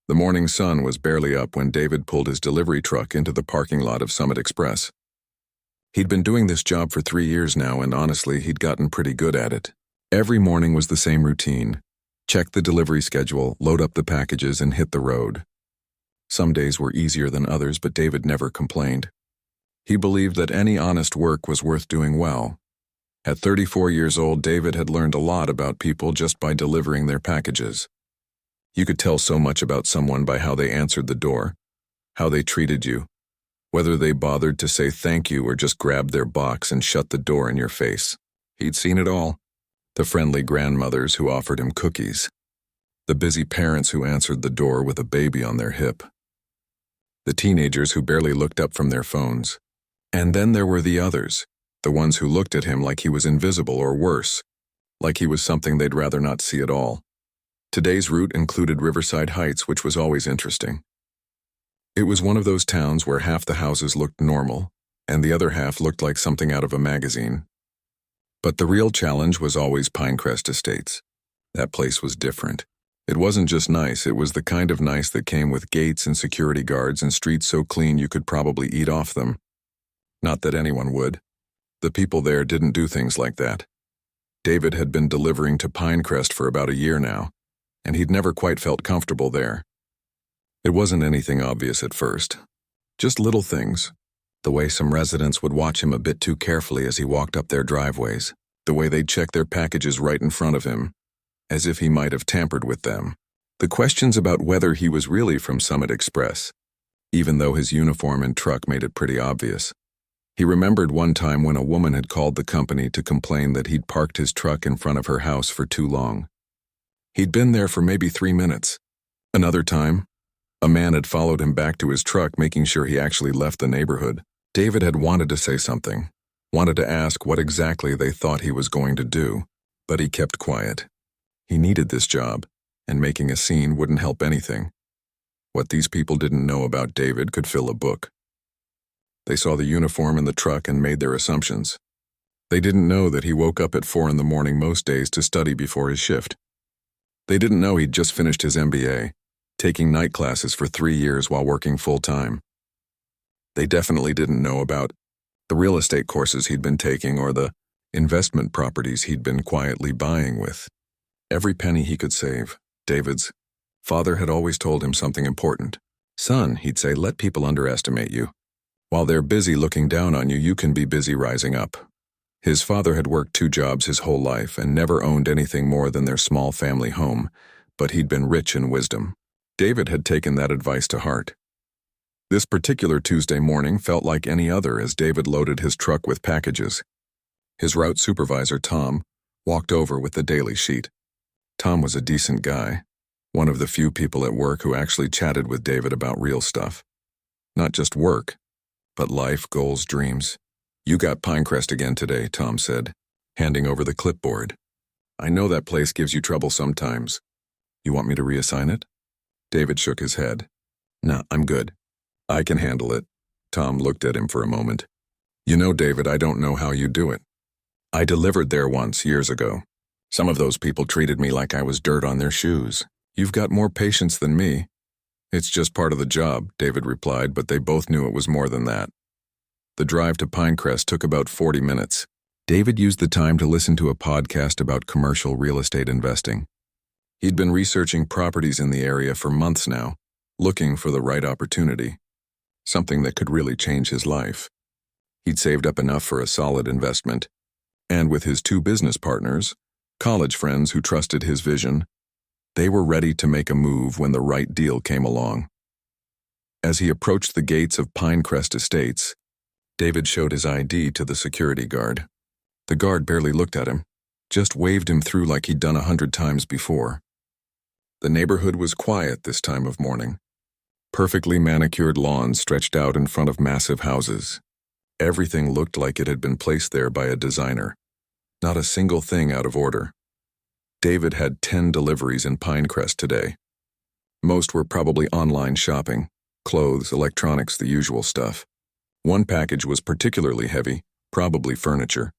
The morning sun was barely up when David pulled his delivery truck into the parking lot of Summit Express. He'd been doing this job for 3 years now, and honestly, he'd gotten pretty good at it. Every morning was the same routine. Check the delivery schedule, load up the packages, and hit the road. Some days were easier than others, but David never complained. He believed that any honest work was worth doing well. At 34 years old, David had learned a lot about people just by delivering their packages. You could tell so much about someone by how they answered the door, how they treated you, whether they bothered to say thank you or just grabbed their box and shut the door in your face. He'd seen it all. The friendly grandmothers who offered him cookies. The busy parents who answered the door with a baby on their hip. The teenagers who barely looked up from their phones. And then there were the others, the ones who looked at him like he was invisible or worse, like he was something they'd rather not see at all. Today's route included Riverside Heights, which was always interesting. It was one of those towns where half the houses looked normal, and the other half looked like something out of a magazine. But the real challenge was always Pinecrest Estates. That place was different. It wasn't just nice, it was the kind of nice that came with gates and security guards and streets so clean you could probably eat off them. Not that anyone would. The people there didn't do things like that. David had been delivering to Pinecrest for about a year now, and he'd never quite felt comfortable there. It wasn't anything obvious at first. Just little things. The way some residents would watch him a bit too carefully as he walked up their driveways. The way they'd check their packages right in front of him, as if he might have tampered with them. The questions about whether he was really from Summit Express, even though his uniform and truck made it pretty obvious. He remembered one time when a woman had called the company to complain that he'd parked his truck in front of her house for too long. He'd been there for maybe 3 minutes. Another time, a man had followed him back to his truck, making sure he actually left the neighborhood. David had wanted to say something, wanted to ask what exactly they thought he was going to do, but he kept quiet. He needed this job, and making a scene wouldn't help anything. What these people didn't know about David could fill a book. They saw the uniform in the truck and made their assumptions. They didn't know that he woke up at 4 in the morning most days to study before his shift. They didn't know he'd just finished his MBA, taking night classes for 3 years while working full-time. They definitely didn't know about the real estate courses he'd been taking or the investment properties he'd been quietly buying with. Every penny he could save, David's father had always told him something important. Son, he'd say, let people underestimate you. While they're busy looking down on you, you can be busy rising up. His father had worked 2 jobs his whole life and never owned anything more than their small family home, but he'd been rich in wisdom. David had taken that advice to heart. This particular Tuesday morning felt like any other as David loaded his truck with packages. His route supervisor, Tom, walked over with the daily sheet. Tom was a decent guy, one of the few people at work who actually chatted with David about real stuff. Not just work, but life, goals, dreams. You got Pinecrest again today, Tom said, handing over the clipboard. I know that place gives you trouble sometimes. You want me to reassign it? David shook his head. Nah, I'm good. I can handle it. Tom looked at him for a moment. You know, David, I don't know how you do it. I delivered there once, years ago. Some of those people treated me like I was dirt on their shoes. You've got more patience than me. It's just part of the job, David replied, but they both knew it was more than that. The drive to Pinecrest took about 40 minutes. David used the time to listen to a podcast about commercial real estate investing. He'd been researching properties in the area for months now, looking for the right opportunity, something that could really change his life. He'd saved up enough for a solid investment, and with his 2 business partners, college friends who trusted his vision, they were ready to make a move when the right deal came along. As he approached the gates of Pinecrest Estates, David showed his ID to the security guard. The guard barely looked at him, just waved him through like he'd done 100 times before. The neighborhood was quiet this time of morning. Perfectly manicured lawns stretched out in front of massive houses. Everything looked like it had been placed there by a designer. Not a single thing out of order. David had 10 deliveries in Pinecrest today. Most were probably online shopping, clothes, electronics, the usual stuff. One package was particularly heavy, probably furniture.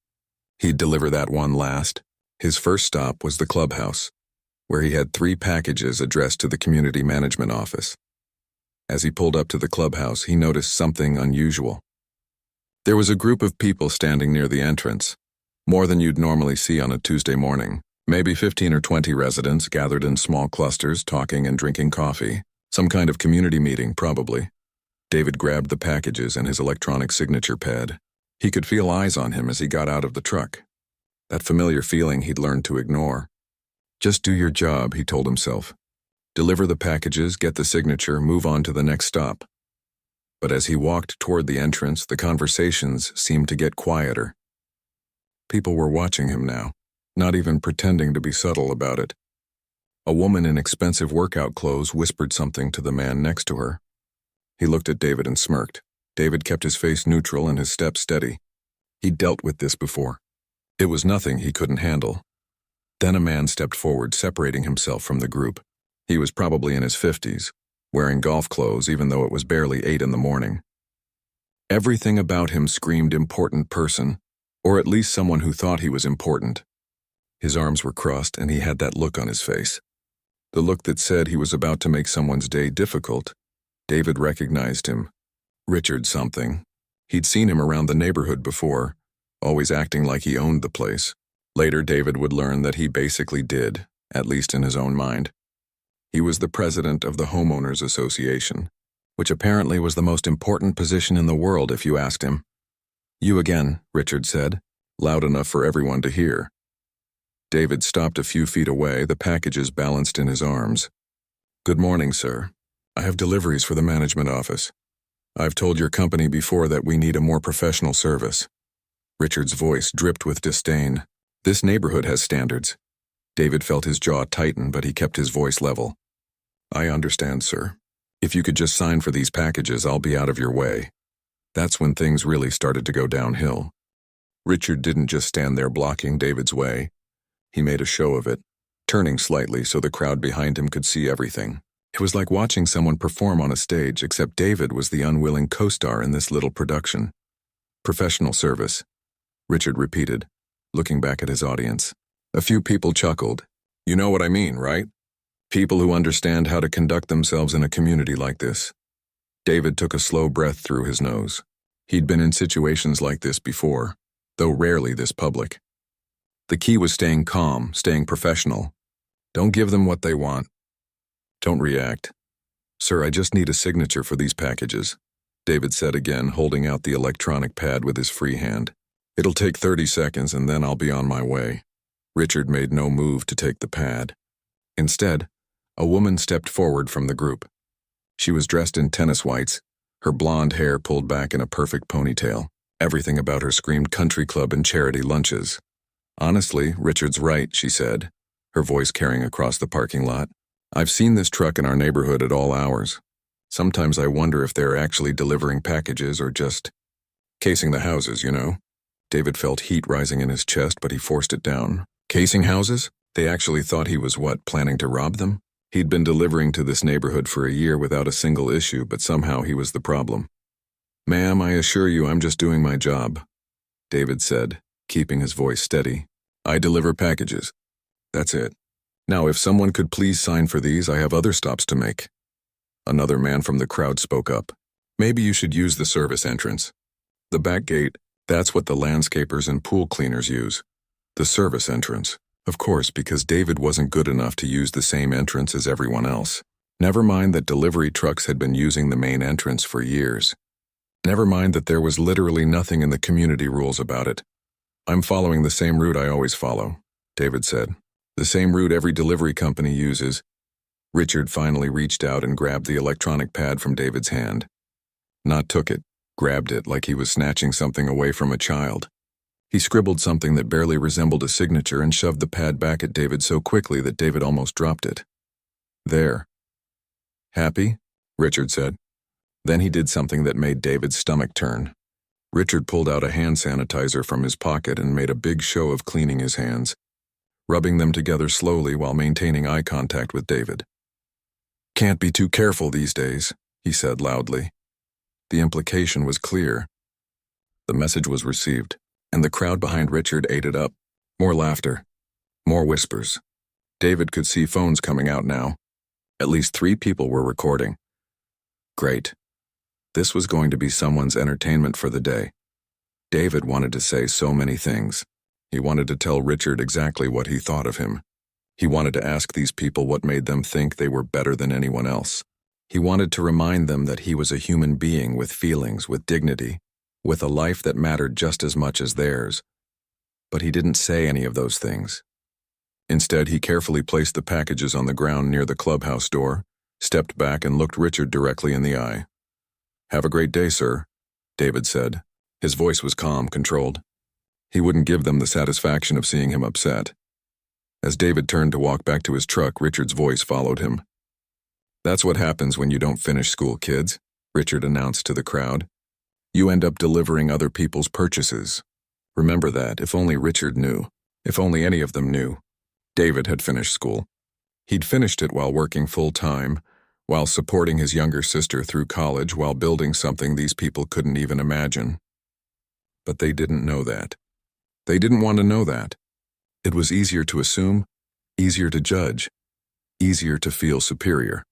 He'd deliver that one last. His first stop was the clubhouse. where he had 3 packages addressed to the community management office. As he pulled up to the clubhouse, he noticed something unusual. There was a group of people standing near the entrance, more than you'd normally see on a Tuesday morning. Maybe 15 or 20 residents gathered in small clusters, talking and drinking coffee. Some kind of community meeting, probably. David grabbed the packages and his electronic signature pad. He could feel eyes on him as he got out of the truck. That familiar feeling he'd learned to ignore. Just do your job, he told himself. Deliver the packages, get the signature, move on to the next stop. But as he walked toward the entrance, the conversations seemed to get quieter. People were watching him now, not even pretending to be subtle about it. A woman in expensive workout clothes whispered something to the man next to her. He looked at David and smirked. David kept his face neutral and his step steady. He'd dealt with this before. It was nothing he couldn't handle. Then a man stepped forward, separating himself from the group. He was probably in his 50s, wearing golf clothes even though it was barely 8 in the morning. Everything about him screamed important person, or at least someone who thought he was important. His arms were crossed and he had that look on his face. The look that said he was about to make someone's day difficult. David recognized him. Richard something. He'd seen him around the neighborhood before, always acting like he owned the place. Later, David would learn that he basically did, at least in his own mind. He was the president of the Homeowners Association, which apparently was the most important position in the world if you asked him. "You again," Richard said, loud enough for everyone to hear. David stopped a few feet away, the packages balanced in his arms. "Good morning, sir. I have deliveries for the management office. I've told your company before that we need a more professional service." Richard's voice dripped with disdain. This neighborhood has standards. David felt his jaw tighten, but he kept his voice level. "I understand, sir. If you could just sign for these packages, I'll be out of your way." That's when things really started to go downhill. Richard didn't just stand there blocking David's way. He made a show of it, turning slightly so the crowd behind him could see everything. It was like watching someone perform on a stage, except David was the unwilling co-star in this little production. "Professional service," Richard repeated, looking back at his audience. A few people chuckled. "You know what I mean, right? People who understand how to conduct themselves in a community like this." David took a slow breath through his nose. He'd been in situations like this before, though rarely this public. The key was staying calm, staying professional. Don't give them what they want. Don't react. "Sir, I just need a signature for these packages," David said again, holding out the electronic pad with his free hand. "It'll take 30 seconds and then I'll be on my way." Richard made no move to take the pad. Instead, a woman stepped forward from the group. She was dressed in tennis whites, her blonde hair pulled back in a perfect ponytail. Everything about her screamed country club and charity lunches. "Honestly, Richard's right," she said, her voice carrying across the parking lot. "I've seen this truck in our neighborhood at all hours. Sometimes I wonder if they're actually delivering packages or just casing the houses, you know?" David felt heat rising in his chest, but he forced it down. Casing houses? They actually thought he was planning to rob them? He'd been delivering to this neighborhood for a year without a single issue, but somehow he was the problem. "Ma'am, I assure you I'm just doing my job," David said, keeping his voice steady. "I deliver packages. That's it. Now, if someone could please sign for these, I have other stops to make." Another man from the crowd spoke up. "Maybe you should use the service entrance. The back gate, that's what the landscapers and pool cleaners use. The service entrance." Of course, because David wasn't good enough to use the same entrance as everyone else. Never mind that delivery trucks had been using the main entrance for years. Never mind that there was literally nothing in the community rules about it. "I'm following the same route I always follow," David said. "The same route every delivery company uses." Richard finally reached out and grabbed the electronic pad from David's hand. Not took it, grabbed it like he was snatching something away from a child. He scribbled something that barely resembled a signature and shoved the pad back at David so quickly that David almost dropped it. "There." "Happy?" Richard said. Then he did something that made David's stomach turn. Richard pulled out a hand sanitizer from his pocket and made a big show of cleaning his hands, rubbing them together slowly while maintaining eye contact with David. "Can't be too careful these days," he said loudly. The implication was clear. The message was received, and the crowd behind Richard ate it up. More laughter. More whispers. David could see phones coming out now. At least 3 people were recording. Great. This was going to be someone's entertainment for the day. David wanted to say so many things. He wanted to tell Richard exactly what he thought of him. He wanted to ask these people what made them think they were better than anyone else. He wanted to remind them that he was a human being with feelings, with dignity, with a life that mattered just as much as theirs. But he didn't say any of those things. Instead, he carefully placed the packages on the ground near the clubhouse door, stepped back and looked Richard directly in the eye. "Have a great day, sir," David said. His voice was calm, controlled. He wouldn't give them the satisfaction of seeing him upset. As David turned to walk back to his truck, Richard's voice followed him. "That's what happens when you don't finish school, kids," Richard announced to the crowd. "You end up delivering other people's purchases. Remember that, if only Richard knew. If only any of them knew. David had finished school. He'd finished it while working full-time, while supporting his younger sister through college, while building something these people couldn't even imagine. But they didn't know that. They didn't want to know that. It was easier to assume, easier to judge, easier to feel superior.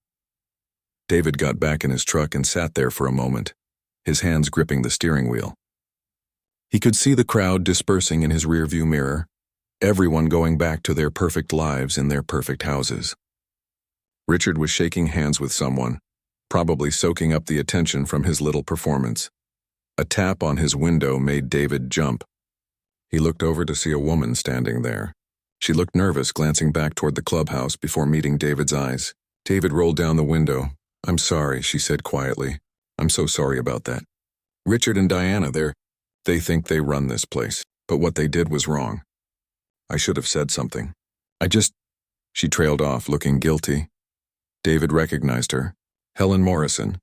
David got back in his truck and sat there for a moment, his hands gripping the steering wheel. He could see the crowd dispersing in his rearview mirror, everyone going back to their perfect lives in their perfect houses. Richard was shaking hands with someone, probably soaking up the attention from his little performance. A tap on his window made David jump. He looked over to see a woman standing there. She looked nervous, glancing back toward the clubhouse before meeting David's eyes. David rolled down the window. "I'm sorry," she said quietly. "I'm so sorry about that. Richard and Diana, they think they run this place, but what they did was wrong. I should have said something. She trailed off, looking guilty. David recognized her. Helen Morrison.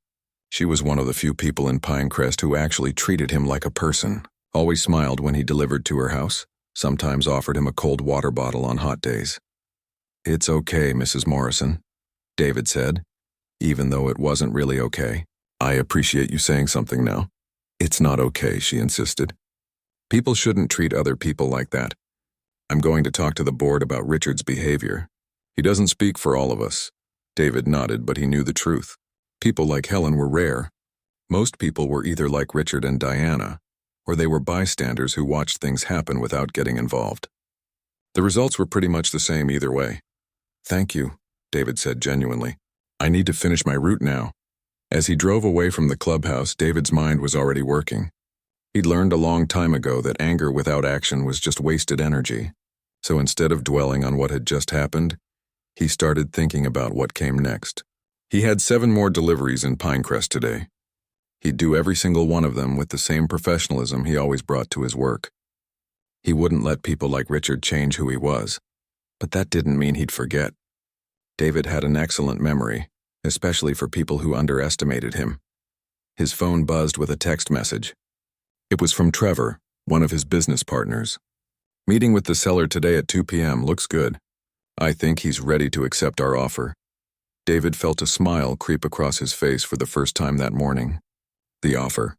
She was one of the few people in Pinecrest who actually treated him like a person, always smiled when he delivered to her house, sometimes offered him a cold water bottle on hot days. "It's okay, Mrs. Morrison," David said, even though it wasn't really okay. "I appreciate you saying something now." "It's not okay," she insisted. "People shouldn't treat other people like that. I'm going to talk to the board about Richard's behavior. He doesn't speak for all of us." David nodded, but he knew the truth. People like Helen were rare. Most people were either like Richard and Diana, or they were bystanders who watched things happen without getting involved. The results were pretty much the same either way. "Thank you," David said genuinely. "I need to finish my route now." As he drove away from the clubhouse, David's mind was already working. He'd learned a long time ago that anger without action was just wasted energy. So instead of dwelling on what had just happened, he started thinking about what came next. He had 7 more deliveries in Pinecrest today. He'd do every single one of them with the same professionalism he always brought to his work. He wouldn't let people like Richard change who he was, but that didn't mean he'd forget. David had an excellent memory, especially for people who underestimated him. His phone buzzed with a text message. It was from Trevor, one of his business partners. "Meeting with the seller today at 2 p.m. Looks good. I think he's ready to accept our offer." David felt a smile creep across his face for the first time that morning. The offer.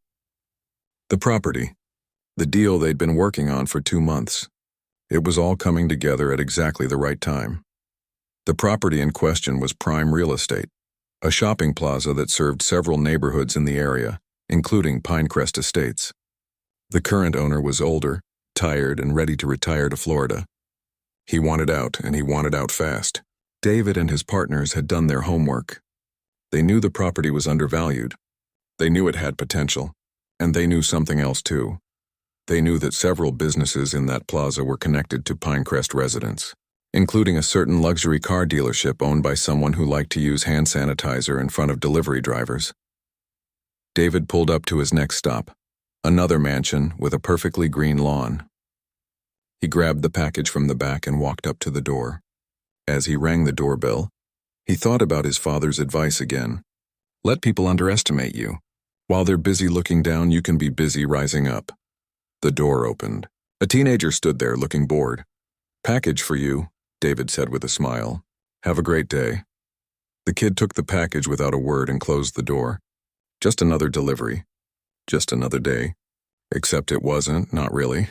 The property. The deal they'd been working on for 2 months. It was all coming together at exactly the right time. The property in question was prime real estate, a shopping plaza that served several neighborhoods in the area, including Pinecrest Estates. The current owner was older, tired, and ready to retire to Florida. He wanted out, and he wanted out fast. David and his partners had done their homework. They knew the property was undervalued. They knew it had potential, and they knew something else too. They knew that several businesses in that plaza were connected to Pinecrest residents, including a certain luxury car dealership owned by someone who liked to use hand sanitizer in front of delivery drivers. David pulled up to his next stop, another mansion with a perfectly green lawn. He grabbed the package from the back and walked up to the door. As he rang the doorbell, he thought about his father's advice again. Let people underestimate you. While they're busy looking down, you can be busy rising up. The door opened. A teenager stood there looking bored. "Package for you," David said with a smile. "Have a great day." The kid took the package without a word and closed the door. Just another delivery. Just another day. Except it wasn't, not really.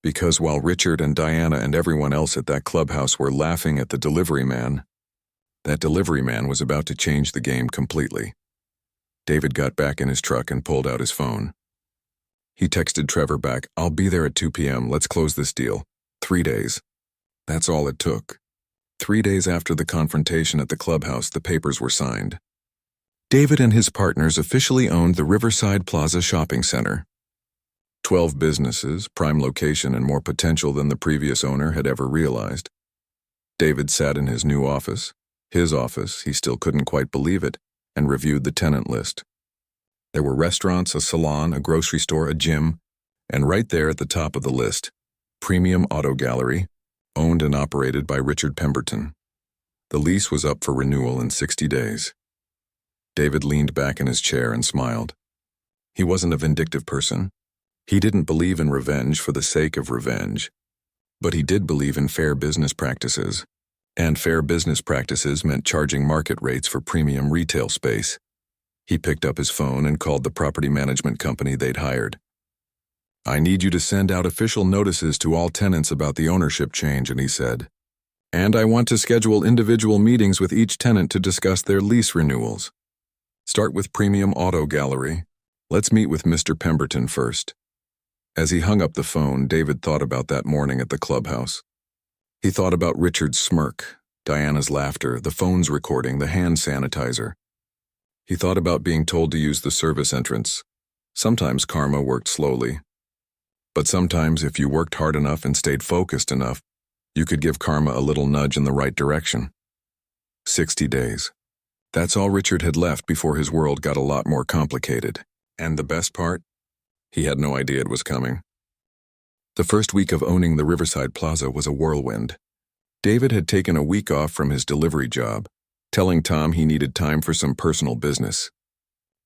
Because while Richard and Diana and everyone else at that clubhouse were laughing at the delivery man, that delivery man was about to change the game completely. David got back in his truck and pulled out his phone. He texted Trevor back, "I'll be there at 2 p.m. Let's close this deal. 3 days." That's all it took. 3 days after the confrontation at the clubhouse, the papers were signed. David and his partners officially owned the Riverside Plaza Shopping Center. 12 businesses, prime location, and more potential than the previous owner had ever realized. David sat in his new office. His office, he still couldn't quite believe it, and reviewed the tenant list. There were restaurants, a salon, a grocery store, a gym, and right there at the top of the list, Premium Auto Gallery, owned and operated by Richard Pemberton. The lease was up for renewal in 60 days. David leaned back in his chair and smiled. He wasn't a vindictive person. He didn't believe in revenge for the sake of revenge. But he did believe in fair business practices. And fair business practices meant charging market rates for premium retail space. He picked up his phone and called the property management company they'd hired. "I need you to send out official notices to all tenants about the ownership change," and he said. "And I want to schedule individual meetings with each tenant to discuss their lease renewals. Start with Premium Auto Gallery. Let's meet with Mr. Pemberton first." As he hung up the phone, David thought about that morning at the clubhouse. He thought about Richard's smirk, Diana's laughter, the phone's recording, the hand sanitizer. He thought about being told to use the service entrance. Sometimes karma worked slowly. But sometimes, if you worked hard enough and stayed focused enough, you could give karma a little nudge in the right direction. 60 days. That's all Richard had left before his world got a lot more complicated. And the best part? He had no idea it was coming. The first week of owning the Riverside Plaza was a whirlwind. David had taken a week off from his delivery job, telling Tom he needed time for some personal business.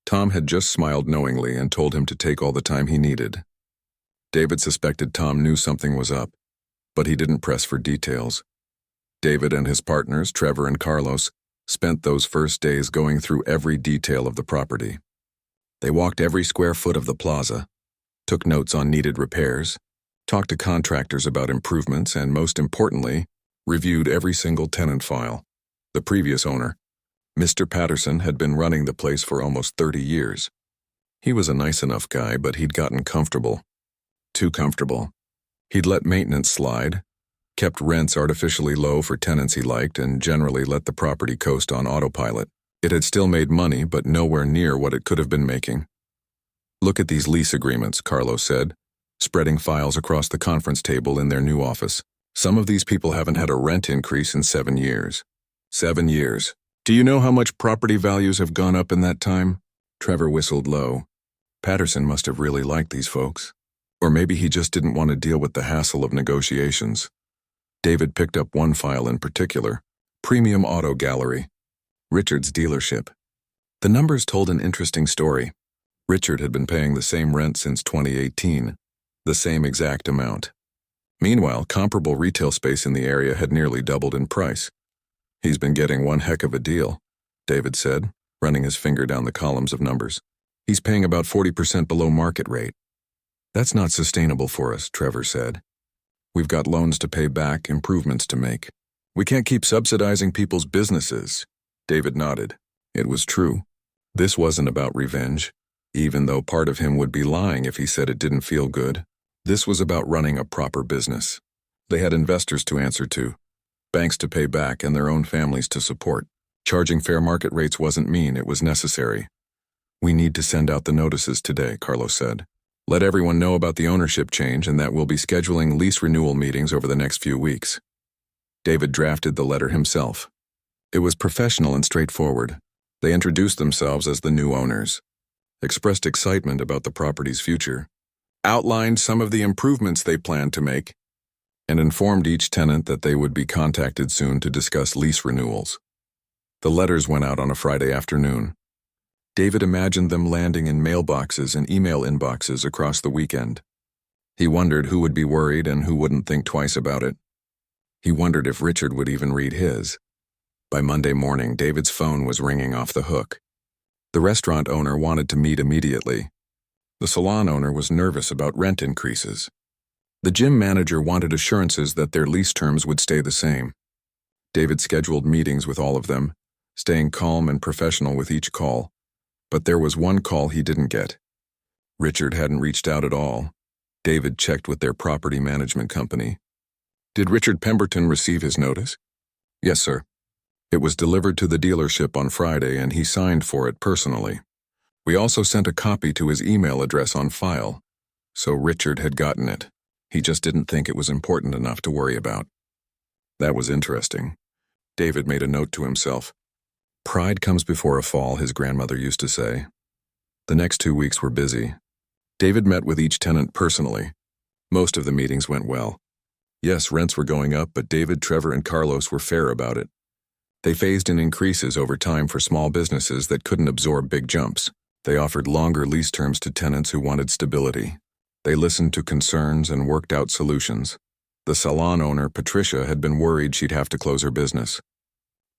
Tom had just smiled knowingly and told him to take all the time he needed. David suspected Tom knew something was up, but he didn't press for details. David and his partners, Trevor and Carlos, spent those first days going through every detail of the property. They walked every square foot of the plaza, took notes on needed repairs, talked to contractors about improvements, and most importantly, reviewed every single tenant file. The previous owner, Mr. Patterson, had been running the place for almost 30 years. He was a nice enough guy, but he'd gotten comfortable. Too comfortable. He'd let maintenance slide, kept rents artificially low for tenants he liked, and generally let the property coast on autopilot. It had still made money, but nowhere near what it could have been making. "Look at these lease agreements," Carlos said, spreading files across the conference table in their new office. "Some of these people haven't had a rent increase in 7 years. 7 years. Do you know how much property values have gone up in that time?" Trevor whistled low. Patterson must have really liked these folks. Or maybe he just didn't want to deal with the hassle of negotiations. David picked up one file in particular, Premium Auto Gallery, Richard's dealership. The numbers told an interesting story. Richard had been paying the same rent since 2018, the same exact amount. Meanwhile, comparable retail space in the area had nearly doubled in price. "He's been getting one heck of a deal," David said, running his finger down the columns of numbers. "He's paying about 40% below market rate." "That's not sustainable for us," Trevor said. "We've got loans to pay back, improvements to make. We can't keep subsidizing people's businesses." David nodded. It was true. This wasn't about revenge, even though part of him would be lying if he said it didn't feel good. This was about running a proper business. They had investors to answer to, banks to pay back, and their own families to support. Charging fair market rates wasn't mean, it was necessary. "We need to send out the notices today," Carlos said. "Let everyone know about the ownership change and that we'll be scheduling lease renewal meetings over the next few weeks." David drafted the letter himself. It was professional and straightforward. They introduced themselves as the new owners, expressed excitement about the property's future, outlined some of the improvements they planned to make, and informed each tenant that they would be contacted soon to discuss lease renewals. The letters went out on a Friday afternoon. David imagined them landing in mailboxes and email inboxes across the weekend. He wondered who would be worried and who wouldn't think twice about it. He wondered if Richard would even read his. By Monday morning, David's phone was ringing off the hook. The restaurant owner wanted to meet immediately. The salon owner was nervous about rent increases. The gym manager wanted assurances that their lease terms would stay the same. David scheduled meetings with all of them, staying calm and professional with each call. But there was one call he didn't get. Richard hadn't reached out at all. David checked with their property management company. "Did Richard Pemberton receive his notice?" "Yes, sir. It was delivered to the dealership on Friday and he signed for it personally. We also sent a copy to his email address on file. So Richard had gotten it. He just didn't think it was important enough to worry about." That was interesting. David made a note to himself. Pride comes before a fall, his grandmother used to say. The next 2 weeks were busy. David met with each tenant personally. Most of the meetings went well. Yes, rents were going up, but David, Trevor, and Carlos were fair about it. They phased in increases over time for small businesses that couldn't absorb big jumps. They offered longer lease terms to tenants who wanted stability. They listened to concerns and worked out solutions. The salon owner, Patricia, had been worried she'd have to close her business.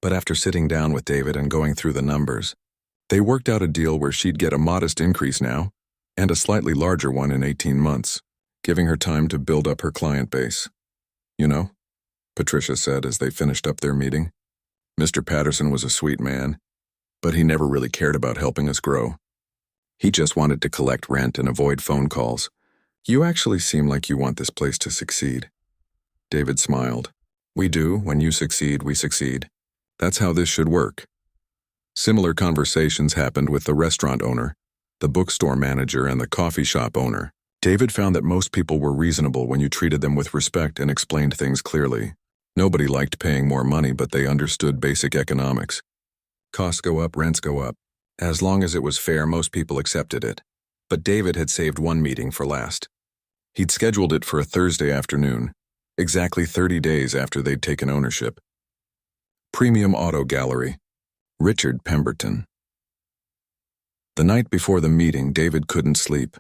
But after sitting down with David and going through the numbers, they worked out a deal where she'd get a modest increase now and a slightly larger one in 18 months, giving her time to build up her client base. "You know," Patricia said as they finished up their meeting, "Mr. Patterson was a sweet man, but he never really cared about helping us grow. He just wanted to collect rent and avoid phone calls. You actually seem like you want this place to succeed." David smiled. "We do. When you succeed, we succeed. That's how this should work." Similar conversations happened with the restaurant owner, the bookstore manager, and the coffee shop owner. David found that most people were reasonable when you treated them with respect and explained things clearly. Nobody liked paying more money, but they understood basic economics. Costs go up, rents go up. As long as it was fair, most people accepted it. But David had saved one meeting for last. He'd scheduled it for a Thursday afternoon, exactly 30 days after they'd taken ownership. Premium Auto Gallery, Richard Pemberton. The night before the meeting, David couldn't sleep.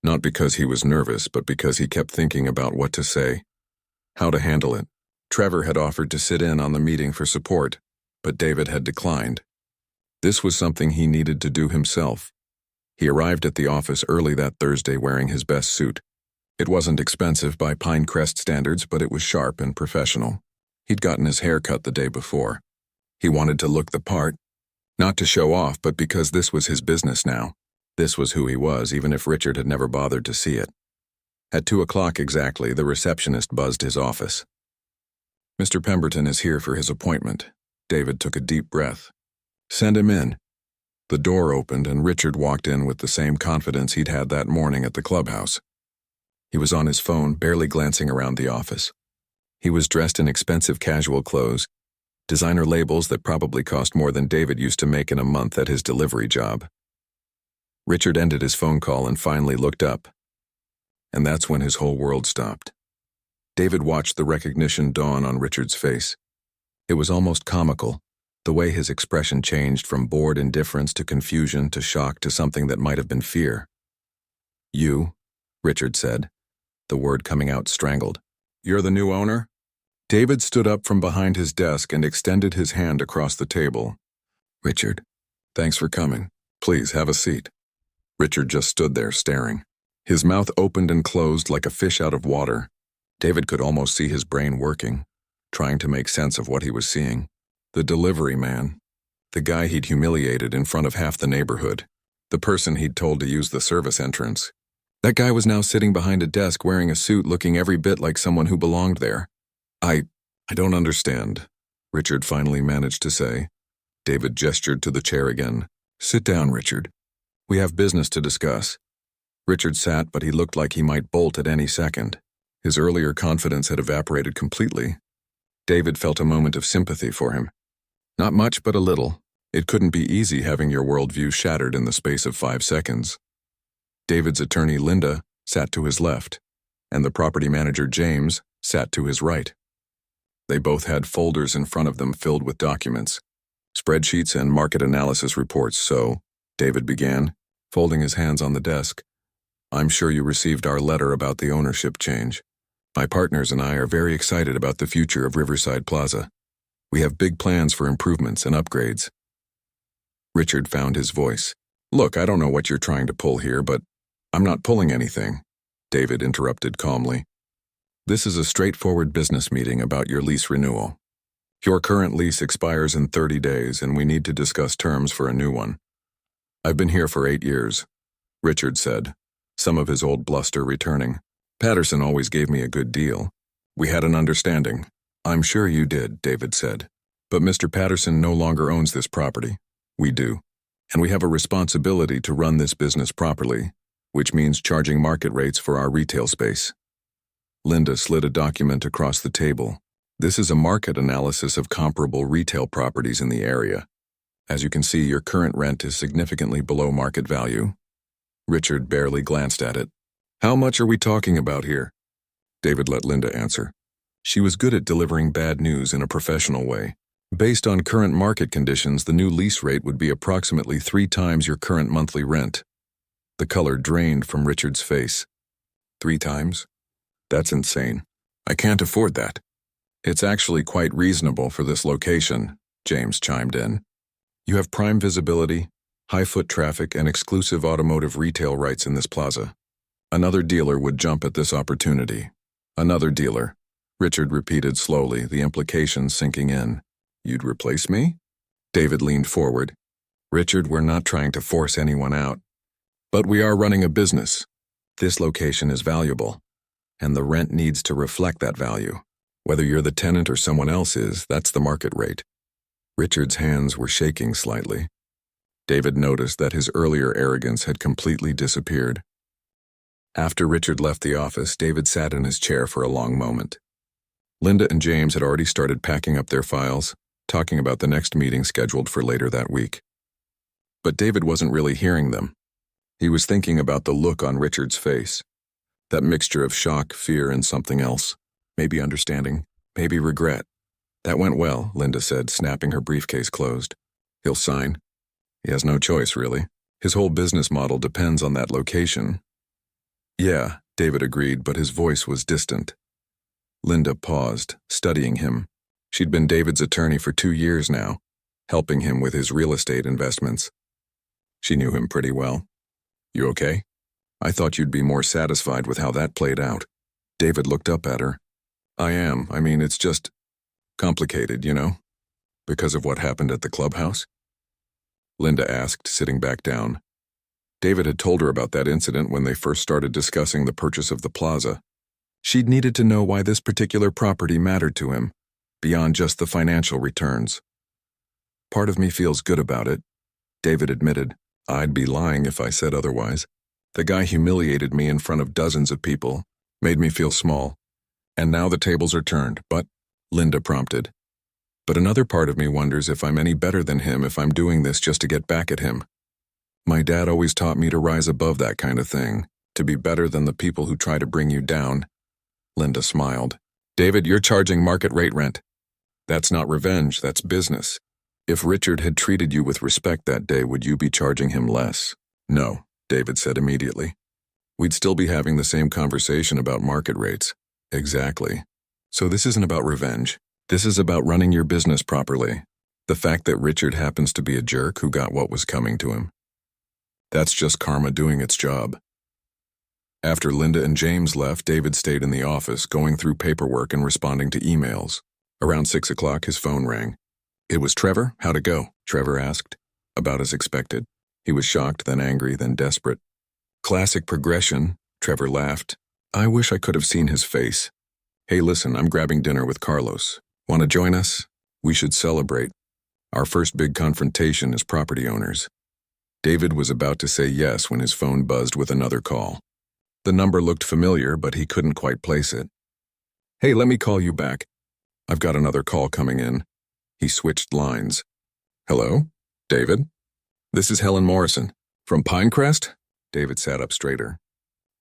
Not because he was nervous, but because he kept thinking about what to say, how to handle it. Trevor had offered to sit in on the meeting for support, but David had declined. This was something he needed to do himself. He arrived at the office early that Thursday wearing his best suit. It wasn't expensive by Pinecrest standards, but it was sharp and professional. He'd gotten his hair cut the day before. He wanted to look the part, not to show off, but because this was his business now. This was who he was, even if Richard had never bothered to see it. At 2 o'clock exactly, the receptionist buzzed his office. "Mr. Pemberton is here for his appointment." David took a deep breath. "Send him in." The door opened and Richard walked in with the same confidence he'd had that morning at the clubhouse. He was on his phone, barely glancing around the office. He was dressed in expensive casual clothes, designer labels that probably cost more than David used to make in a month at his delivery job. Richard ended his phone call and finally looked up. And that's when his whole world stopped. David watched the recognition dawn on Richard's face. It was almost comical, the way his expression changed from bored indifference to confusion to shock to something that might have been fear. "You," Richard said, the word coming out strangled. "You're the new owner?" David stood up from behind his desk and extended his hand across the table. "Richard, thanks for coming. Please have a seat." Richard just stood there staring. His mouth opened and closed like a fish out of water. David could almost see his brain working, trying to make sense of what he was seeing. The delivery man. The guy he'd humiliated in front of half the neighborhood. The person he'd told to use the service entrance. That guy was now sitting behind a desk wearing a suit looking every bit like someone who belonged there. I don't understand," Richard finally managed to say. David gestured to the chair again. "Sit down, Richard. We have business to discuss." Richard sat, but he looked like he might bolt at any second. His earlier confidence had evaporated completely. David felt a moment of sympathy for him. Not much, but a little. It couldn't be easy having your worldview shattered in the space of 5 seconds. David's attorney, Linda, sat to his left, and the property manager, James, sat to his right. They both had folders in front of them filled with documents, spreadsheets and market analysis reports. "So," David began, folding his hands on the desk, "I'm sure you received our letter about the ownership change. My partners and I are very excited about the future of Riverside Plaza. We have big plans for improvements and upgrades." Richard found his voice. "Look, I don't know what you're trying to pull here, but I'm not pulling anything," David interrupted calmly. This is a straightforward business meeting about your lease renewal. Your current lease expires in 30 days, and we need to discuss terms for a new one. I've been here for 8 years, Richard said, some of his old bluster returning. Patterson always gave me a good deal. We had an understanding. I'm sure you did, David said. But Mr. Patterson no longer owns this property. We do. And we have a responsibility to run this business properly, which means charging market rates for our retail space. Linda slid a document across the table. This is a market analysis of comparable retail properties in the area. As you can see, your current rent is significantly below market value. Richard barely glanced at it. How much are we talking about here? David let Linda answer. She was good at delivering bad news in a professional way. Based on current market conditions, the new lease rate would be approximately 3 times your current monthly rent. The color drained from Richard's face. 3 times? That's insane. I can't afford that. It's actually quite reasonable for this location, James chimed in. You have prime visibility, high foot traffic, and exclusive automotive retail rights in this plaza. Another dealer would jump at this opportunity. Another dealer, Richard repeated slowly, the implications sinking in. You'd replace me? David leaned forward. Richard, we're not trying to force anyone out. But we are running a business. This location is valuable, and the rent needs to reflect that value. Whether you're the tenant or someone else is, that's the market rate. Richard's hands were shaking slightly. David noticed that his earlier arrogance had completely disappeared. After Richard left the office, David sat in his chair for a long moment. Linda and James had already started packing up their files, talking about the next meeting scheduled for later that week. But David wasn't really hearing them. He was thinking about the look on Richard's face. That mixture of shock, fear, and something else. Maybe understanding, maybe regret. That went well, Linda said, snapping her briefcase closed. He'll sign. He has no choice, really. His whole business model depends on that location. Yeah, David agreed, but his voice was distant. Linda paused, studying him. She'd been David's attorney for 2 years now, helping him with his real estate investments. She knew him pretty well. You okay? I thought you'd be more satisfied with how that played out. David looked up at her. I am. I mean, it's just complicated, you know? Because of what happened at the clubhouse? Linda asked, sitting back down. David had told her about that incident when they first started discussing the purchase of the plaza. She'd needed to know why this particular property mattered to him, beyond just the financial returns. Part of me feels good about it, David admitted. I'd be lying if I said otherwise. The guy humiliated me in front of dozens of people, made me feel small. And now the tables are turned, but, Linda prompted. But another part of me wonders if I'm any better than him if I'm doing this just to get back at him. My dad always taught me to rise above that kind of thing, to be better than the people who try to bring you down. Linda smiled. David, you're charging market rate rent. That's not revenge, that's business. If Richard had treated you with respect that day, would you be charging him less? No, David said immediately. We'd still be having the same conversation about market rates. Exactly. So this isn't about revenge. This is about running your business properly. The fact that Richard happens to be a jerk who got what was coming to him. That's just karma doing its job. After Linda and James left, David stayed in the office, going through paperwork and responding to emails. Around 6 o'clock, his phone rang. It was Trevor. How'd it go? Trevor asked. About as expected. He was shocked, then angry, then desperate. Classic progression, Trevor laughed. I wish I could have seen his face. Hey, listen, I'm grabbing dinner with Carlos. Want to join us? We should celebrate. Our first big confrontation as property owners. David was about to say yes when his phone buzzed with another call. The number looked familiar, but he couldn't quite place it. Hey, let me call you back. I've got another call coming in. He switched lines. Hello? David? This is Helen Morrison. From Pinecrest? David sat up straighter.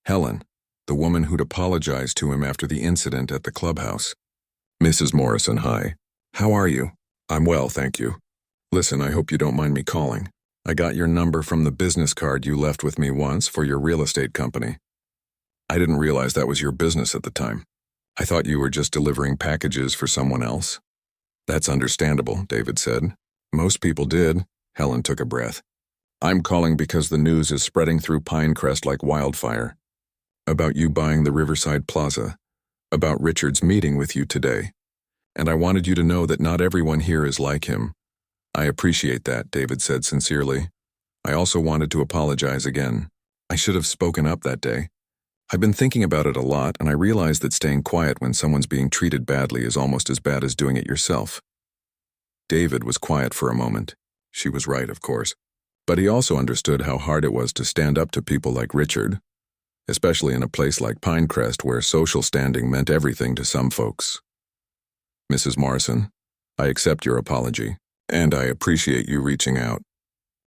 Helen, the woman who'd apologized to him after the incident at the clubhouse. Mrs. Morrison, hi. How are you? I'm well, thank you. Listen, I hope you don't mind me calling. I got your number from the business card you left with me once for your real estate company. I didn't realize that was your business at the time. I thought you were just delivering packages for someone else. That's understandable, David said. Most people did. Helen took a breath. I'm calling because the news is spreading through Pinecrest like wildfire. About you buying the Riverside Plaza. about Richard's meeting with you today. And I wanted you to know that not everyone here is like him. I appreciate that, David said sincerely. I also wanted to apologize again. I should have spoken up that day. I've been thinking about it a lot, and I realize that staying quiet when someone's being treated badly is almost as bad as doing it yourself. David was quiet for a moment. She was right, of course. But he also understood how hard it was to stand up to people like Richard, especially in a place like Pinecrest where social standing meant everything to some folks. Mrs. Morrison, I accept your apology, and I appreciate you reaching out.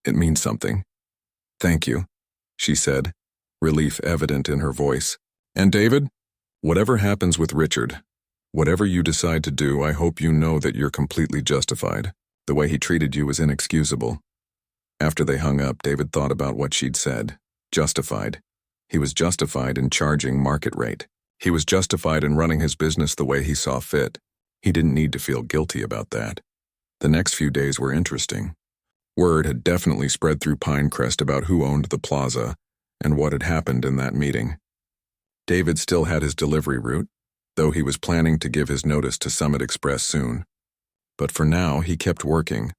It means something. Thank you, she said, relief evident in her voice. And David, whatever happens with Richard, whatever you decide to do, I hope you know that you're completely justified. The way he treated you was inexcusable. After they hung up, David thought about what she'd said. Justified. He was justified in charging market rate. He was justified in running his business the way he saw fit. He didn't need to feel guilty about that. The next few days were interesting. Word had definitely spread through Pinecrest about who owned the plaza and what had happened in that meeting. David still had his delivery route, though he was planning to give his notice to Summit Express soon. But for now, he kept working,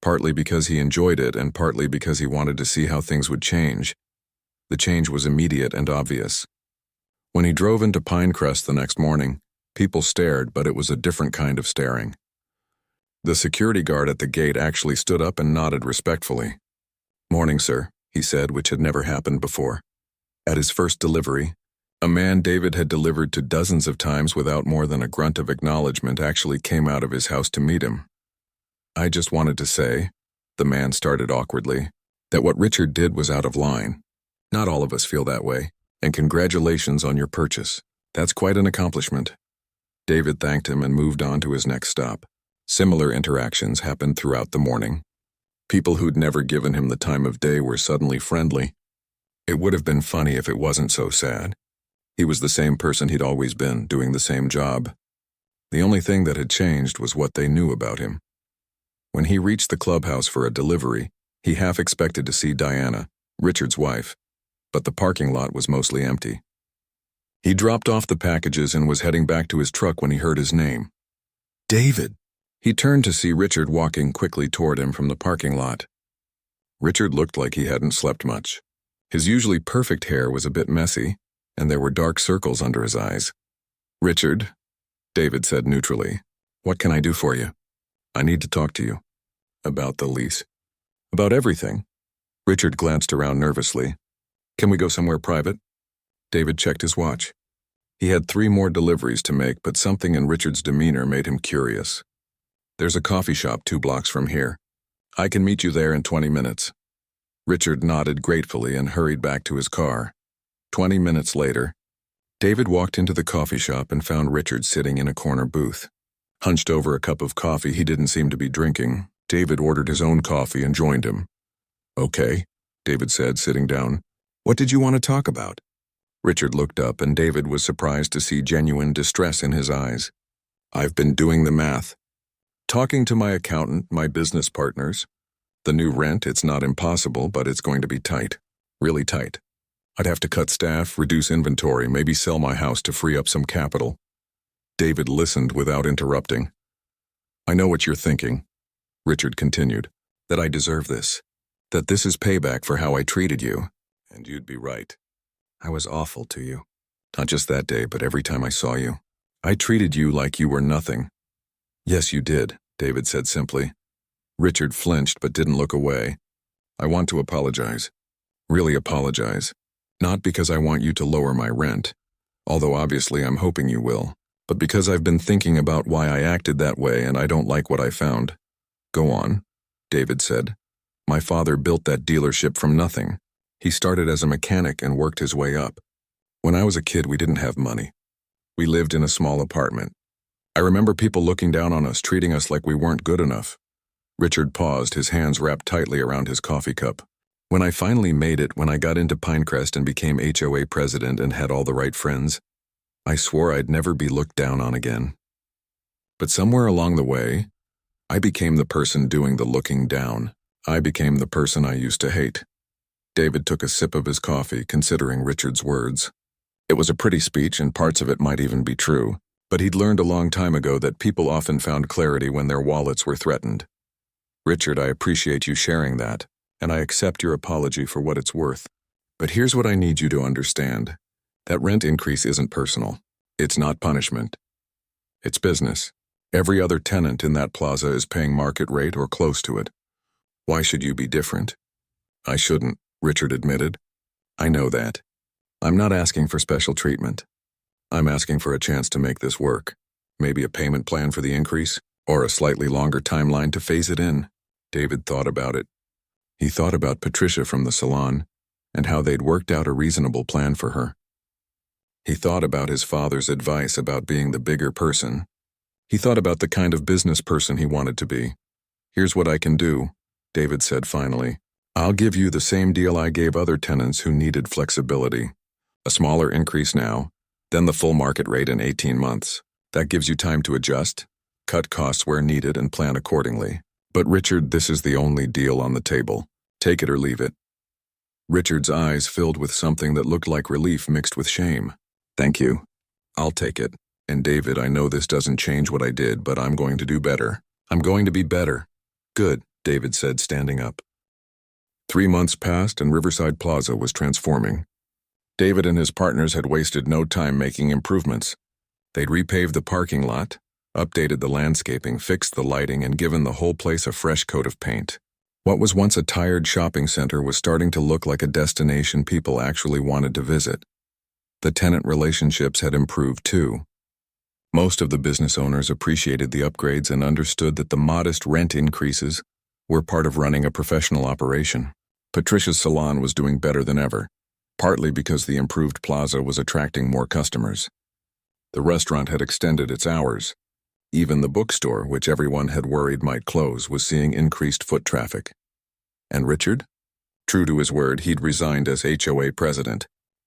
partly because he enjoyed it and partly because he wanted to see how things would change. The change was immediate and obvious. When he drove into Pinecrest the next morning, people stared, but it was a different kind of staring. The security guard at the gate actually stood up and nodded respectfully. "Morning, sir," he said, which had never happened before. At his first delivery, a man David had delivered to dozens of times without more than a grunt of acknowledgement actually came out of his house to meet him. "I just wanted to say," the man started awkwardly, "that what Richard did was out of line. Not all of us feel that way, and congratulations on your purchase. That's quite an accomplishment." David thanked him and moved on to his next stop. Similar interactions happened throughout the morning. People who'd never given him the time of day were suddenly friendly. It would have been funny if it wasn't so sad. He was the same person he'd always been, doing the same job. The only thing that had changed was what they knew about him. When he reached the clubhouse for a delivery, he half expected to see Diana, Richard's wife, but the parking lot was mostly empty. He dropped off the packages and was heading back to his truck when he heard his name. "David!" He turned to see Richard walking quickly toward him from the parking lot. Richard looked like he hadn't slept much. His usually perfect hair was a bit messy, and there were dark circles under his eyes. "Richard," David said neutrally, "what can I do for you?" "I need to talk to you." "About the lease?" "About everything." Richard glanced around nervously. "Can we go somewhere private?" David checked his watch. He had 3 more deliveries to make, but something in Richard's demeanor made him curious. "There's a coffee shop 2 blocks from here. I can meet you there in 20 minutes. Richard nodded gratefully and hurried back to his car. 20 minutes later, David walked into the coffee shop and found Richard sitting in a corner booth. Hunched over a cup of coffee he didn't seem to be drinking, David ordered his own coffee and joined him. "Okay," David said, sitting down. "What did you want to talk about?" Richard looked up, and David was surprised to see genuine distress in his eyes. "I've been doing the math. Talking to my accountant, my business partners. The new rent, it's not impossible, but it's going to be tight. Really tight. I'd have to cut staff, reduce inventory, maybe sell my house to free up some capital." David listened without interrupting. "I know what you're thinking," Richard continued, "that I deserve this, that this is payback for how I treated you. And you'd be right. I was awful to you. Not just that day, but every time I saw you. I treated you like you were nothing." "Yes, you did," David said simply. Richard flinched but didn't look away. "I want to apologize. Really apologize. Not because I want you to lower my rent, although obviously I'm hoping you will, but because I've been thinking about why I acted that way and I don't like what I found." "Go on," David said. "My father built that dealership from nothing. He started as a mechanic and worked his way up. When I was a kid, we didn't have money. We lived in a small apartment. I remember people looking down on us, treating us like we weren't good enough." Richard paused, his hands wrapped tightly around his coffee cup. "When I finally made it, when I got into Pinecrest and became HOA president and had all the right friends, I swore I'd never be looked down on again. But somewhere along the way, I became the person doing the looking down. I became the person I used to hate." David took a sip of his coffee, considering Richard's words. It was a pretty speech and parts of it might even be true, but he'd learned a long time ago that people often found clarity when their wallets were threatened. Richard, I appreciate you sharing that, and I accept your apology for what it's worth. But here's what I need you to understand. That rent increase isn't personal. It's not punishment. It's business. Every other tenant in that plaza is paying market rate or close to it. Why should you be different? I shouldn't, Richard admitted. I know that. I'm not asking for special treatment. I'm asking for a chance to make this work. Maybe a payment plan for the increase, or a slightly longer timeline to phase it in. David thought about it. He thought about Patricia from the salon, and how they'd worked out a reasonable plan for her. He thought about his father's advice about being the bigger person. He thought about the kind of business person he wanted to be. Here's what I can do, David said finally. I'll give you the same deal I gave other tenants who needed flexibility. A smaller increase now, then the full market rate in 18 months. That gives you time to adjust, cut costs where needed, and plan accordingly. But Richard, this is the only deal on the table. Take it or leave it. Richard's eyes filled with something that looked like relief mixed with shame. Thank you. I'll take it. And David, I know this doesn't change what I did, but I'm going to do better. I'm going to be better. Good, David said, standing up. 3 months passed and Riverside Plaza was transforming. David and his partners had wasted no time making improvements. They'd repaved the parking lot, updated the landscaping, fixed the lighting, and given the whole place a fresh coat of paint. What was once a tired shopping center was starting to look like a destination people actually wanted to visit. The tenant relationships had improved too. Most of the business owners appreciated the upgrades and understood that the modest rent increases were part of running a professional operation. Patricia's salon was doing better than ever, partly because the improved plaza was attracting more customers. The restaurant had extended its hours. Even the bookstore, which everyone had worried might close, was seeing increased foot traffic. And Richard? True to his word, he'd resigned as HOA president.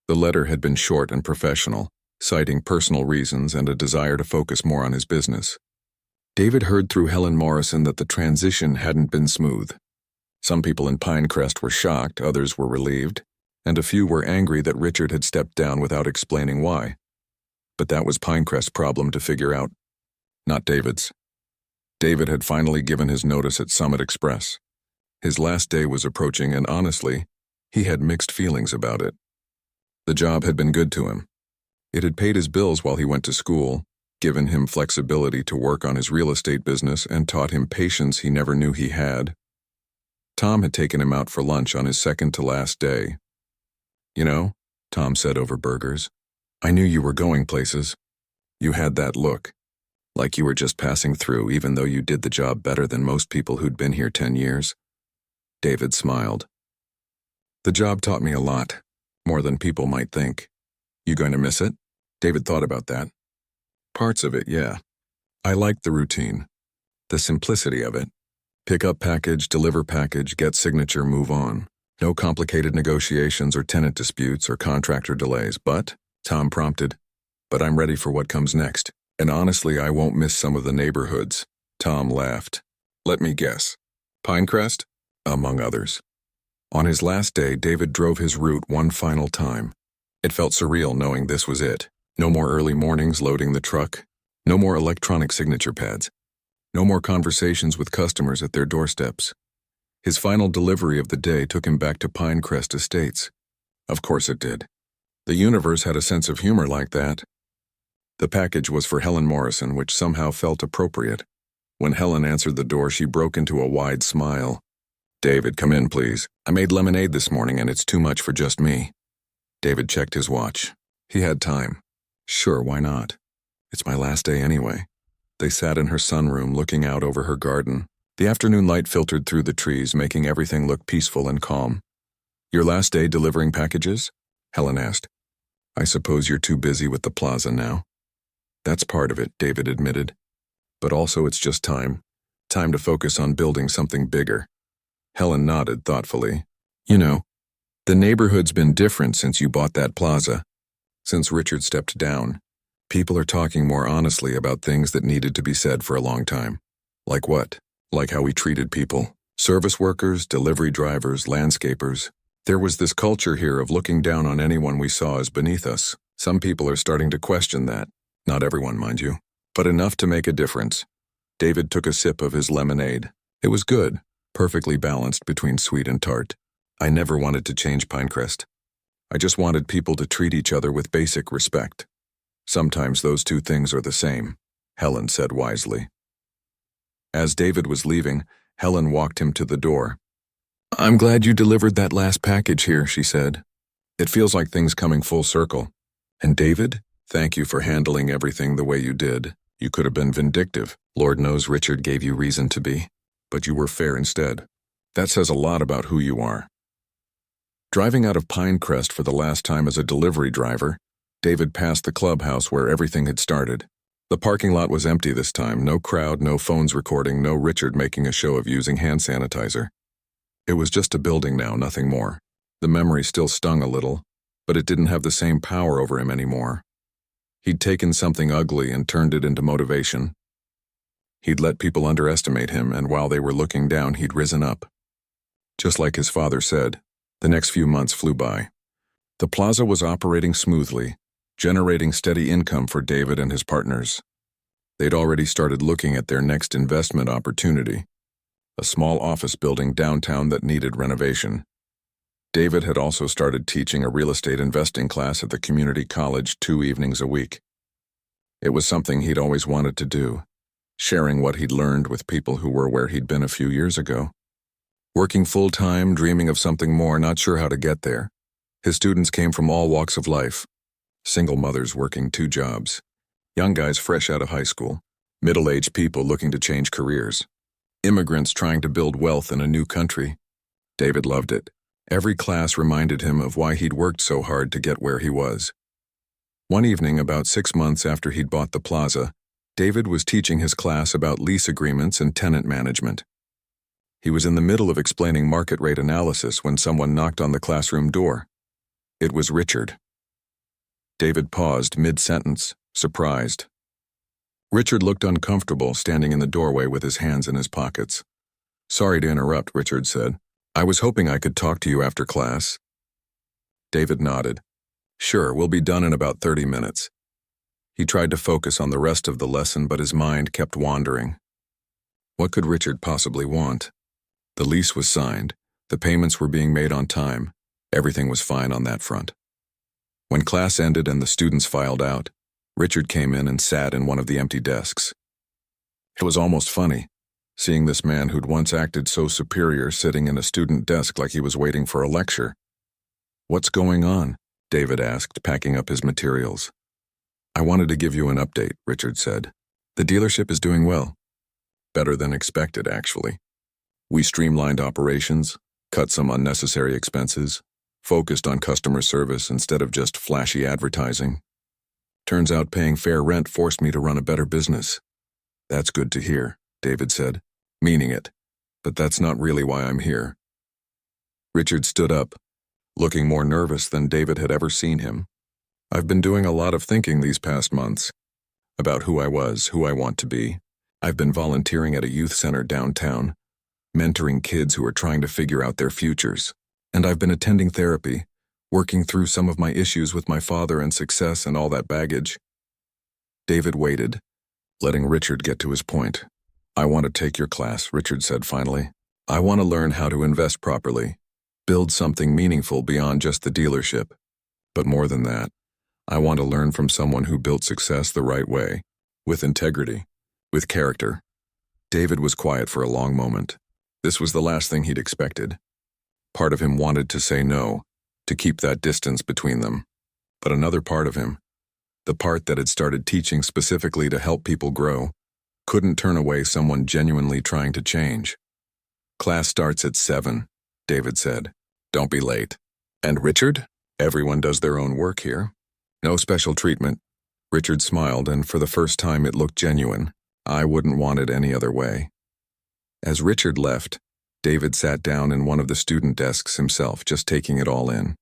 The letter had been short and professional, citing personal reasons and a desire to focus more on his business. David heard through Helen Morrison that the transition hadn't been smooth. Some people in Pinecrest were shocked, others were relieved, and a few were angry that Richard had stepped down without explaining why. But that was Pinecrest's problem to figure out, not David's. David had finally given his notice at Summit Express. His last day was approaching, and honestly, he had mixed feelings about it. The job had been good to him. It had paid his bills while he went to school, given him flexibility to work on his real estate business, and taught him patience he never knew he had. Tom had taken him out for lunch on his second-to-last day. You know, Tom said over burgers, I knew you were going places. You had that look, like you were just passing through even though you did the job better than most people who'd been here 10 years. David smiled. The job taught me a lot, more than people might think. You going to miss it? David thought about that. Parts of it, yeah. I liked the routine, the simplicity of it. Pick up package, deliver package, get signature, move on. No complicated negotiations or tenant disputes or contractor delays, but, Tom prompted, but I'm ready for what comes next. And honestly, I won't miss some of the neighborhoods. Tom laughed. Let me guess. Pinecrest? Among others. On his last day, David drove his route one final time. It felt surreal knowing this was it. No more early mornings loading the truck. No more electronic signature pads. No more conversations with customers at their doorsteps. His final delivery of the day took him back to Pinecrest Estates. Of course it did. The universe had a sense of humor like that. The package was for Helen Morrison, which somehow felt appropriate. When Helen answered the door, she broke into a wide smile. David, come in, please. I made lemonade this morning and it's too much for just me. David checked his watch. He had time. Sure, why not? It's my last day anyway. They sat in her sunroom looking out over her garden. The afternoon light filtered through the trees, making everything look peaceful and calm. Your last day delivering packages? Helen asked. I suppose you're too busy with the plaza now. That's part of it, David admitted. But also it's just time. Time to focus on building something bigger. Helen nodded thoughtfully. You know, the neighborhood's been different since you bought that plaza. Since Richard stepped down, people are talking more honestly about things that needed to be said for a long time. Like what? Like how we treated people. Service workers, delivery drivers, landscapers. There was this culture here of looking down on anyone we saw as beneath us. Some people are starting to question that. Not everyone, mind you, but enough to make a difference. David took a sip of his lemonade. It was good, perfectly balanced between sweet and tart. I never wanted to change Pinecrest. I just wanted people to treat each other with basic respect. Sometimes those two things are the same, Helen said wisely. As David was leaving, Helen walked him to the door. I'm glad you delivered that last package here, she said. It feels like things coming full circle. And David, thank you for handling everything the way you did. You could have been vindictive. Lord knows Richard gave you reason to be. But you were fair instead. That says a lot about who you are. Driving out of Pinecrest for the last time as a delivery driver, David passed the clubhouse where everything had started. The parking lot was empty this time, no crowd, no phones recording, no Richard making a show of using hand sanitizer. It was just a building now, nothing more. The memory still stung a little, but it didn't have the same power over him anymore. He'd taken something ugly and turned it into motivation. He'd let people underestimate him, and while they were looking down, he'd risen up. Just like his father said, the next few months flew by. The plaza was operating smoothly, generating steady income for David and his partners. They'd already started looking at their next investment opportunity, a small office building downtown that needed renovation. David had also started teaching a real estate investing class at the community college 2 evenings a week. It was something he'd always wanted to do, sharing what he'd learned with people who were where he'd been a few years ago. Working full-time, dreaming of something more, not sure how to get there. His students came from all walks of life. Single mothers working 2 jobs, young guys fresh out of high school, middle-aged people looking to change careers, immigrants trying to build wealth in a new country. David loved it. Every class reminded him of why he'd worked so hard to get where he was. One evening, about 6 months after he'd bought the plaza, David was teaching his class about lease agreements and tenant management. He was in the middle of explaining market rate analysis when someone knocked on the classroom door. It was Richard. David paused mid-sentence, surprised. Richard looked uncomfortable, standing in the doorway with his hands in his pockets. Sorry to interrupt, Richard said. I was hoping I could talk to you after class. David nodded. Sure, we'll be done in about 30 minutes. He tried to focus on the rest of the lesson, but his mind kept wandering. What could Richard possibly want? The lease was signed. The payments were being made on time. Everything was fine on that front. When class ended and the students filed out, Richard came in and sat in one of the empty desks. It was almost funny, seeing this man who'd once acted so superior sitting in a student desk like he was waiting for a lecture. What's going on? David asked, packing up his materials. I wanted to give you an update, Richard said. The dealership is doing well. Better than expected, actually. We streamlined operations, cut some unnecessary expenses, focused on customer service instead of just flashy advertising. Turns out paying fair rent forced me to run a better business. That's good to hear, David said, meaning it. But that's not really why I'm here. Richard stood up, looking more nervous than David had ever seen him. I've been doing a lot of thinking these past months about who I was, who I want to be. I've been volunteering at a youth center downtown, mentoring kids who are trying to figure out their futures. And I've been attending therapy, working through some of my issues with my father and success and all that baggage. David waited, letting Richard get to his point. I want to take your class, Richard said finally. I want to learn how to invest properly, build something meaningful beyond just the dealership. But more than that, I want to learn from someone who built success the right way, with integrity, with character. David was quiet for a long moment. This was the last thing he'd expected. Part of him wanted to say no, to keep that distance between them. But another part of him, the part that had started teaching specifically to help people grow, couldn't turn away someone genuinely trying to change. Class starts at 7, David said. Don't be late. And Richard? Everyone does their own work here. No special treatment. Richard smiled, and for the first time it looked genuine. I wouldn't want it any other way. As Richard left, David sat down in one of the student desks himself, just taking it all in.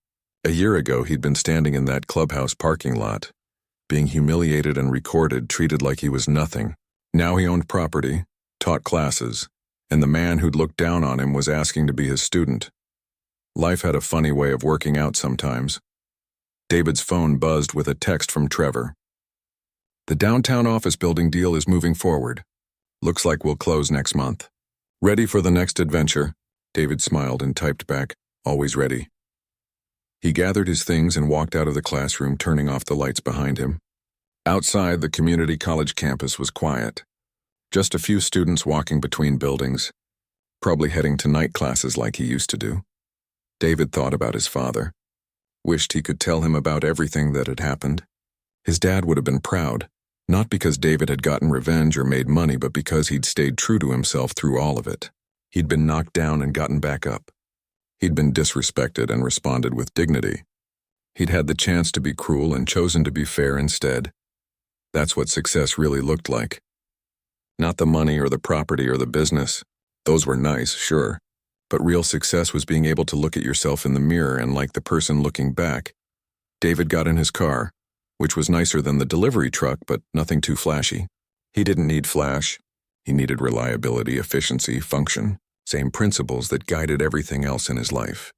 A year ago, he'd been standing in that clubhouse parking lot, being humiliated and recorded, treated like he was nothing. Now he owned property, taught classes, and the man who'd looked down on him was asking to be his student. Life had a funny way of working out sometimes. David's phone buzzed with a text from Trevor. The downtown office building deal is moving forward. Looks like we'll close next month. Ready for the next adventure? David smiled and typed back, always ready. He gathered his things and walked out of the classroom, turning off the lights behind him. Outside, the community college campus was quiet. Just a few students walking between buildings, probably heading to night classes like he used to do. David thought about his father. Wished he could tell him about everything that had happened. His dad would have been proud, not because David had gotten revenge or made money, but because he'd stayed true to himself through all of it. He'd been knocked down and gotten back up. He'd been disrespected and responded with dignity. He'd had the chance to be cruel and chosen to be fair instead. That's what success really looked like. Not the money or the property or the business. Those were nice, sure. But real success was being able to look at yourself in the mirror and like the person looking back. David got in his car, which was nicer than the delivery truck, but nothing too flashy. He didn't need flash. He needed reliability, efficiency, function, same principles that guided everything else in his life.